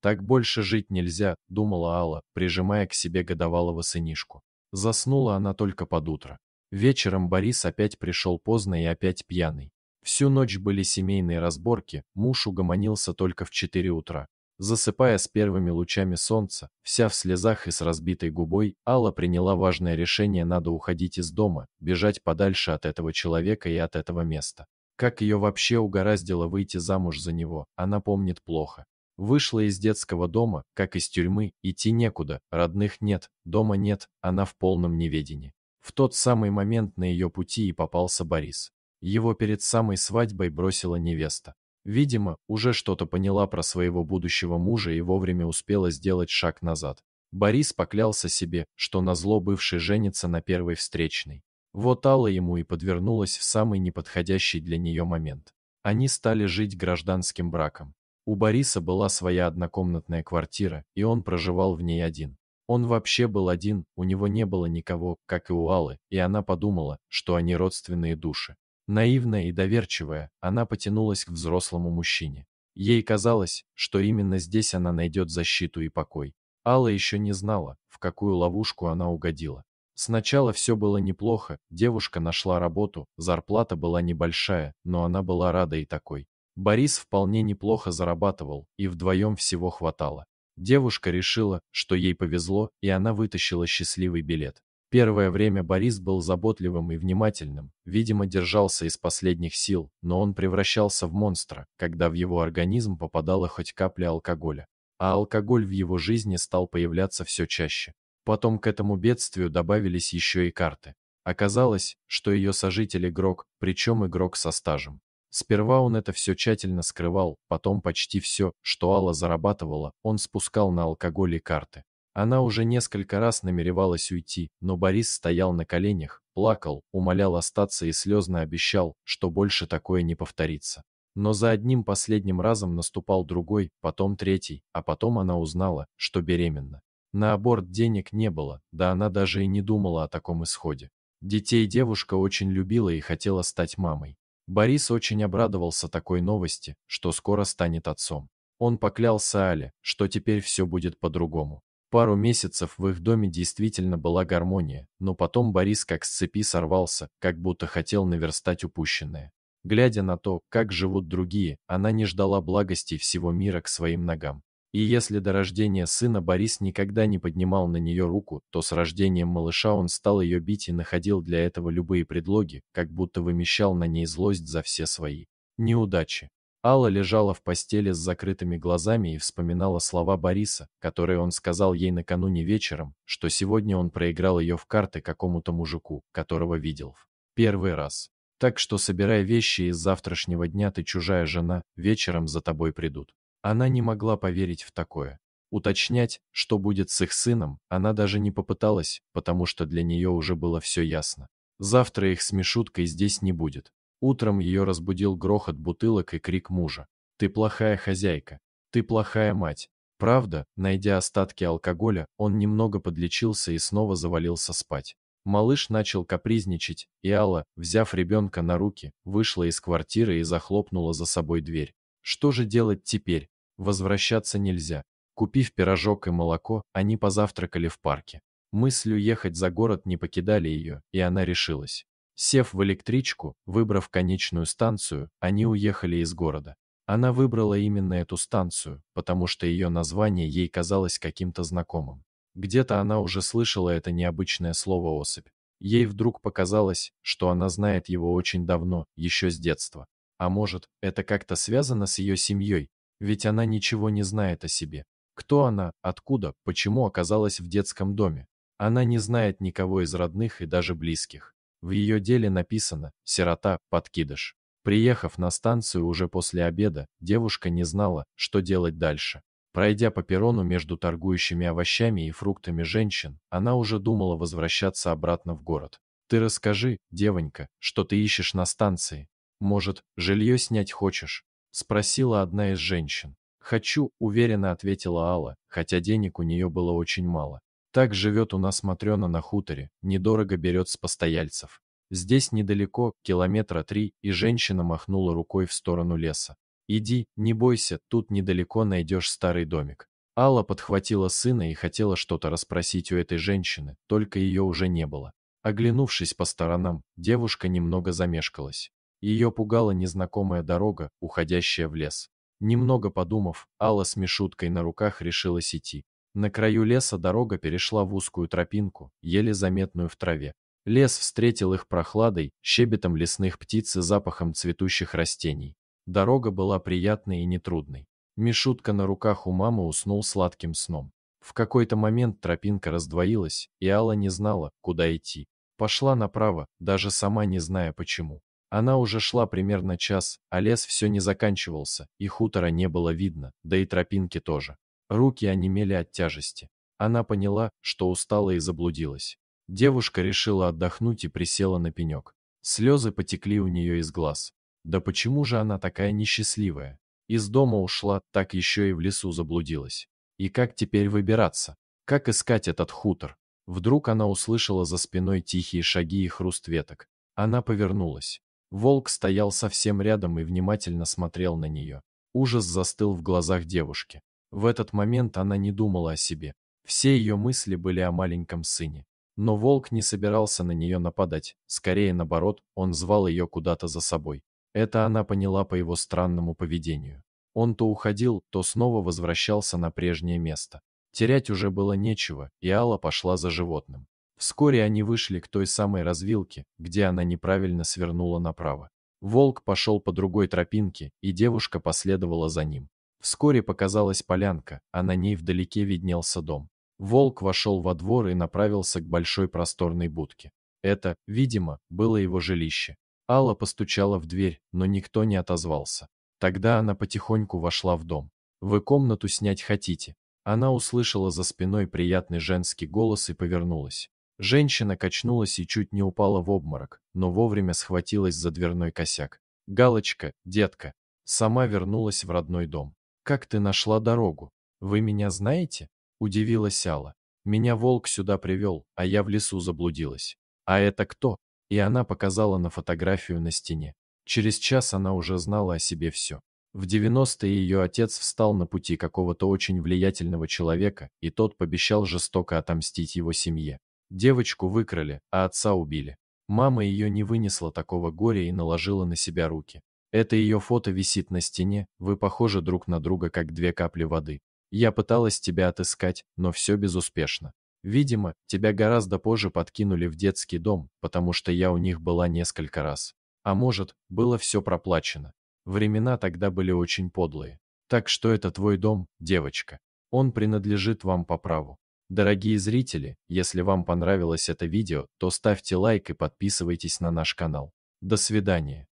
Так больше жить нельзя, думала Алла, прижимая к себе годовалого сынишку. Заснула она только под утро. Вечером Борис опять пришел поздно и опять пьяный. Всю ночь были семейные разборки, муж угомонился только в 4 утра. Засыпая с первыми лучами солнца, вся в слезах и с разбитой губой, Алла приняла важное решение: надо уходить из дома, бежать подальше от этого человека и от этого места. Как ее вообще угораздило выйти замуж за него, она помнит плохо. Вышла из детского дома, как из тюрьмы, идти некуда, родных нет, дома нет, она в полном неведении. В тот самый момент на ее пути и попался Борис. Его перед самой свадьбой бросила невеста. Видимо, уже что-то поняла про своего будущего мужа и вовремя успела сделать шаг назад. Борис поклялся себе, что назло бывший женится на первой встречной. Вот Алла ему и подвернулась в самый неподходящий для нее момент. Они стали жить гражданским браком. У Бориса была своя однокомнатная квартира, и он проживал в ней один. Он вообще был один, у него не было никого, как и у Аллы, и она подумала, что они родственные души. Наивная и доверчивая, она потянулась к взрослому мужчине. Ей казалось, что именно здесь она найдет защиту и покой. Алла еще не знала, в какую ловушку она угодила. Сначала все было неплохо, девушка нашла работу, зарплата была небольшая, но она была рада и такой. Борис вполне неплохо зарабатывал, и вдвоем всего хватало. Девушка решила, что ей повезло, и она вытащила счастливый билет. Первое время Борис был заботливым и внимательным, видимо, держался из последних сил, но он превращался в монстра, когда в его организм попадала хоть капля алкоголя. А алкоголь в его жизни стал появляться все чаще. Потом к этому бедствию добавились еще и карты. Оказалось, что ее сожитель игрок, причем игрок со стажем. Сперва он это все тщательно скрывал, потом почти все, что Алла зарабатывала, он спускал на алкоголь и карты. Она уже несколько раз намеревалась уйти, но Борис стоял на коленях, плакал, умолял остаться и слезно обещал, что больше такое не повторится. Но за одним последним разом наступал другой, потом третий, а потом она узнала, что беременна. На аборт денег не было, да она даже и не думала о таком исходе. Детей девушка очень любила и хотела стать мамой. Борис очень обрадовался такой новости, что скоро станет отцом. Он поклялся Але, что теперь все будет по-другому. Пару месяцев в их доме действительно была гармония, но потом Борис как с цепи сорвался, как будто хотел наверстать упущенное. Глядя на то, как живут другие, она не ждала благостей всего мира к своим ногам. И если до рождения сына Борис никогда не поднимал на нее руку, то с рождением малыша он стал ее бить и находил для этого любые предлоги, как будто вымещал на ней злость за все свои неудачи. Алла лежала в постели с закрытыми глазами и вспоминала слова Бориса, которые он сказал ей накануне вечером, что сегодня он проиграл ее в карты какому-то мужику, которого видел в первый раз. Так что собирай вещи, из завтрашнего дня ты чужая жена, вечером за тобой придут. Она не могла поверить в такое. Уточнять, что будет с их сыном, она даже не попыталась, потому что для нее уже было все ясно. Завтра их с Мишуткой здесь не будет. Утром ее разбудил грохот бутылок и крик мужа. «Ты плохая хозяйка! Ты плохая мать!» Правда, найдя остатки алкоголя, он немного подлечился и снова завалился спать. Малыш начал капризничать, и Алла, взяв ребенка на руки, вышла из квартиры и захлопнула за собой дверь. Что же делать теперь? Возвращаться нельзя. Купив пирожок и молоко, они позавтракали в парке. Мысль уехать за город не покидали ее, и она решилась. Сев в электричку, выбрав конечную станцию, они уехали из города. Она выбрала именно эту станцию, потому что ее название ей казалось каким-то знакомым. Где-то она уже слышала это необычное слово «особь». Ей вдруг показалось, что она знает его очень давно, еще с детства. А может, это как-то связано с ее семьей? Ведь она ничего не знает о себе. Кто она, откуда, почему оказалась в детском доме? Она не знает никого из родных и даже близких. В ее деле написано «сирота, подкидыш». Приехав на станцию уже после обеда, девушка не знала, что делать дальше. Пройдя по перрону между торгующими овощами и фруктами женщин, она уже думала возвращаться обратно в город. «Ты расскажи, девонька, что ты ищешь на станции? Может, жилье снять хочешь?» — спросила одна из женщин. «Хочу», — уверенно ответила Алла, хотя денег у нее было очень мало. «Так живет у нас Матрена на хуторе, недорого берет с постояльцев. Здесь недалеко, километра 3, и женщина махнула рукой в сторону леса. Иди, не бойся, тут недалеко найдешь старый домик. Алла подхватила сына и хотела что-то расспросить у этой женщины, только ее уже не было. Оглянувшись по сторонам, девушка немного замешкалась. Ее пугала незнакомая дорога, уходящая в лес. Немного подумав, Алла с Мишуткой на руках решилась идти. На краю леса дорога перешла в узкую тропинку, еле заметную в траве. Лес встретил их прохладой, щебетом лесных птиц и запахом цветущих растений. Дорога была приятной и нетрудной. Мишутка на руках у мамы уснул сладким сном. В какой-то момент тропинка раздвоилась, и Алла не знала, куда идти. Пошла направо, даже сама не зная почему. Она уже шла примерно час, а лес все не заканчивался, и хутора не было видно, да и тропинки тоже. Руки онемели от тяжести. Она поняла, что устала и заблудилась. Девушка решила отдохнуть и присела на пенек. Слезы потекли у нее из глаз. Да почему же она такая несчастливая? Из дома ушла, так еще и в лесу заблудилась. И как теперь выбираться? Как искать этот хутор? Вдруг она услышала за спиной тихие шаги и хруст веток. Она повернулась. Волк стоял совсем рядом и внимательно смотрел на нее. Ужас застыл в глазах девушки. В этот момент она не думала о себе. Все ее мысли были о маленьком сыне. Но волк не собирался на нее нападать, скорее наоборот, он звал ее куда-то за собой. Это она поняла по его странному поведению. Он то уходил, то снова возвращался на прежнее место. Терять уже было нечего, и Алла пошла за животным. Вскоре они вышли к той самой развилке, где она неправильно свернула направо. Волк пошел по другой тропинке, и девушка последовала за ним. Вскоре показалась полянка, а на ней вдалеке виднелся дом. Волк вошел во двор и направился к большой просторной будке. Это, видимо, было его жилище. Алла постучала в дверь, но никто не отозвался. Тогда она потихоньку вошла в дом. «Вы комнату снять хотите?» Она услышала за спиной приятный женский голос и повернулась. Женщина качнулась и чуть не упала в обморок, но вовремя схватилась за дверной косяк. «Галочка, детка!» Сама вернулась в родной дом. «Как ты нашла дорогу? Вы меня знаете?» Удивилась Алла. «Меня волк сюда привел, а я в лесу заблудилась». «А это кто?» И она показала на фотографию на стене. Через час она уже знала о себе все. В 90-е ее отец встал на пути какого-то очень влиятельного человека, и тот пообещал жестоко отомстить его семье. Девочку выкрали, а отца убили. Мама ее не вынесла такого горя и наложила на себя руки. Это ее фото висит на стене, вы похожи друг на друга, как две капли воды. Я пыталась тебя отыскать, но все безуспешно. Видимо, тебя гораздо позже подкинули в детский дом, потому что я у них была несколько раз. А может, было все проплачено. Времена тогда были очень подлые. Так что это твой дом, девочка. Он принадлежит вам по праву. Дорогие зрители, если вам понравилось это видео, то ставьте лайк и подписывайтесь на наш канал. До свидания.